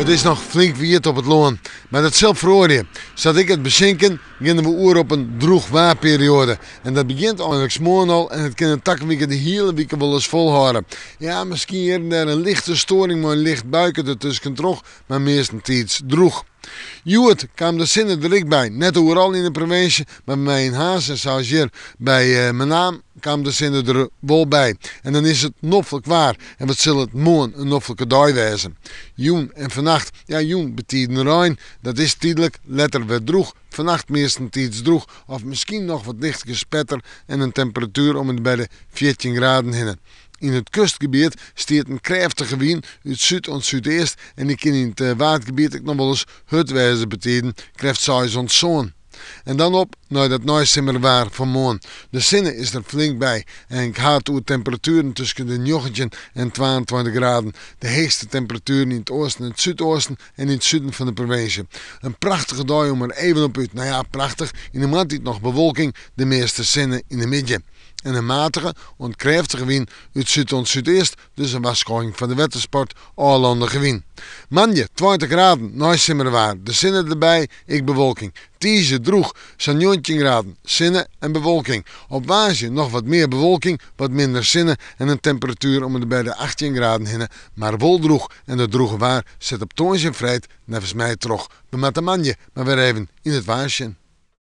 Het is nog flink wierd op het loon, maar dat zelf verhoor je. Zat ik het bezinken, beginnen we oer op een droeg waarperiode. En dat begint eigenlijk morgen al en het kan een takweek de hele week wel eens volhouden. Ja, misschien hier en daar een lichte storing, maar een licht buiken ertussen terug, maar meestentijds droeg. Joet kwam de zinnen er ik bij, net overal in de provincie, maar bij mij in Haas en zoals hier bij mijn naam kwam de zinnen er wel bij. En dan is het noffelijk waar en wat zal het morgen een noffelijke dag wezen. Joen en vannacht, ja joen betieden rein, dat is tijdelijk, letter werd droeg, vannacht meestentijds droeg of misschien nog wat licht gespetter en een temperatuur om het bij de 14 graden heen. In het kustgebied stiert een krachtige wind uit zuid en zuidoost en ik kan in het watergebied ook nog wel eens hutwijze betekenen, krijgt zij zon. En dan op naar dat nooisimmer waar van morgen. De zinnen is er flink bij en ik haat uw temperaturen tussen de 19 en 22 graden. De heegste temperaturen in het oosten en het zuidoosten en in het zuiden van de provincie. Een prachtige dag om er even op uit. Nou ja, prachtig. In de maand nog bewolking, de meeste zinnen in de midden. En een matige en krachtige wind uit zuid en zuidoost, dus een waarschuwing van de watersport allandige wind. Manje, 20 graden, nooisimmer waar. De zinnen erbij, ik bewolking. Tieze droeg, zo'n 19 graden, zinnen en bewolking. Op Waasje nog wat meer bewolking, wat minder zinnen en een temperatuur om bij de 18 graden heen. Maar wel droeg en de droege waar zit op toons en vrijheid, nevens mij terug. We met de manje, maar weer even in het Waasje.